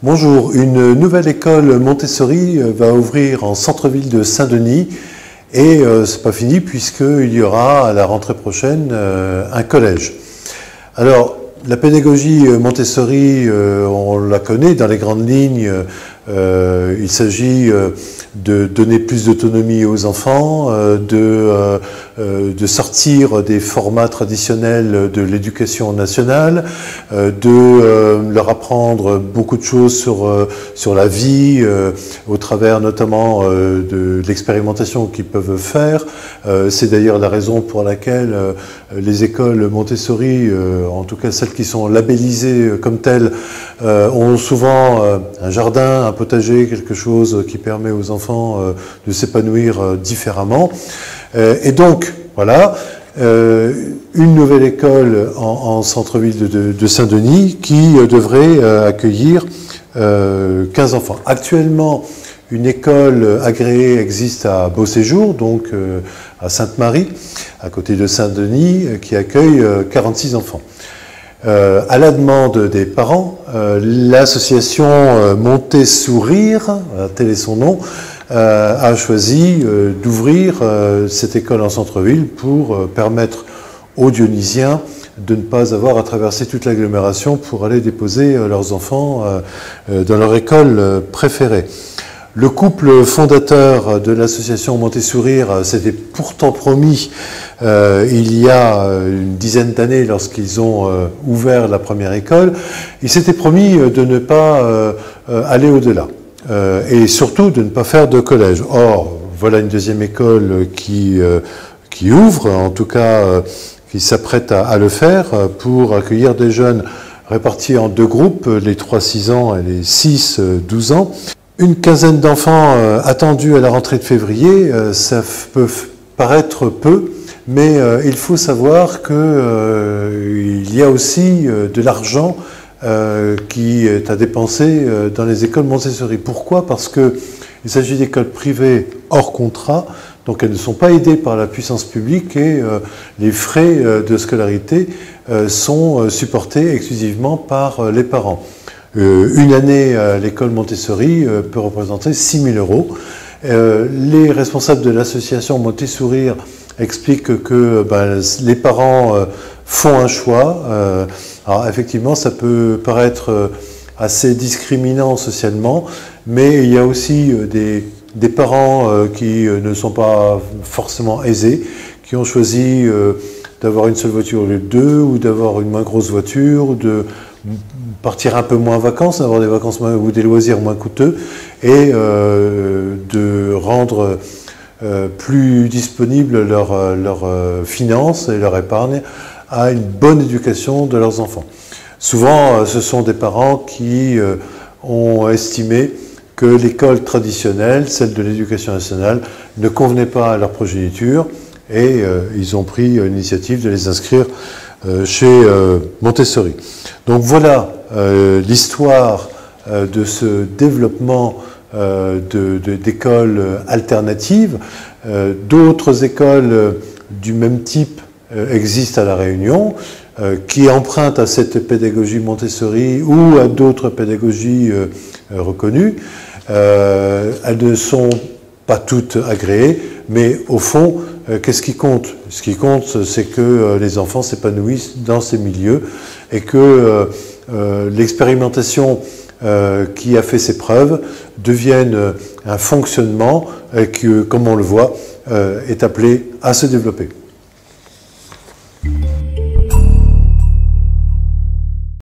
Bonjour, une nouvelle école Montessori va ouvrir en centre-ville de Saint-Denis et c'est pas fini puisqu'il y aura à la rentrée prochaine un collège. Alors, la pédagogie Montessori, on la connaît dans les grandes lignes. Il s'agit de donner plus d'autonomie aux enfants, de sortir des formats traditionnels de l'éducation nationale, de leur apprendre beaucoup de choses sur la vie, au travers notamment de l'expérimentation qu'ils peuvent faire. C'est d'ailleurs la raison pour laquelle les écoles Montessori, en tout cas celles qui sont labellisées comme telles, ont souvent un jardin, un potager, quelque chose qui permet aux enfants de s'épanouir différemment. Et donc, voilà, une nouvelle école en centre-ville de Saint-Denis qui devrait accueillir 15 enfants. Actuellement, une école agréée existe à Beauséjour, donc à Sainte-Marie, à côté de Saint-Denis, qui accueille 46 enfants. À la demande des parents, l'association Montessourir, tel est son nom, a choisi d'ouvrir cette école en centre-ville pour permettre aux Dionysiens de ne pas avoir à traverser toute l'agglomération pour aller déposer leurs enfants dans leur école préférée. Le couple fondateur de l'association Montessourir s'était pourtant promis il y a une dizaine d'années, lorsqu'ils ont ouvert la première école, ils s'étaient promis de ne pas aller au-delà et surtout de ne pas faire de collège. Or, voilà une deuxième école qui ouvre, en tout cas qui s'apprête à le faire pour accueillir des jeunes répartis en deux groupes, les 3-6 ans et les 6-12 ans. Une quinzaine d'enfants attendus à la rentrée de février, ça peut paraître peu, mais il faut savoir qu'il y a aussi de l'argent qui est à dépenser dans les écoles Montessori. Pourquoi? Parce qu'il s'agit d'écoles privées hors contrat, donc elles ne sont pas aidées par la puissance publique et les frais de scolarité sont supportés exclusivement par les parents. Une année à l'école Montessori peut représenter 6 000 €. Les responsables de l'association Montessourir expliquent que les parents font un choix. Alors effectivement, ça peut paraître assez discriminant socialement, mais il y a aussi des parents qui ne sont pas forcément aisés, qui ont choisi d'avoir une seule voiture au lieu de deux, ou d'avoir une moins grosse voiture, de partir un peu moins en vacances, d'avoir des vacances ou des loisirs moins coûteux, et de rendre plus disponibles leurs finances et leur épargne à une bonne éducation de leurs enfants. Souvent, ce sont des parents qui ont estimé que l'école traditionnelle, celle de l'éducation nationale, ne convenait pas à leur progéniture, et ils ont pris l'initiative de les inscrire chez Montessori. Donc voilà l'histoire de ce développement d'écoles alternatives. D'autres écoles du même type existent à La Réunion, qui empruntent à cette pédagogie Montessori ou à d'autres pédagogies reconnues. Elles ne sont pas toutes agréées, mais au fond, qu'est-ce qui compte? Ce qui compte, c'est que les enfants s'épanouissent dans ces milieux et que l'expérimentation qui a fait ses preuves devienne un fonctionnement qui, comme on le voit, est appelé à se développer.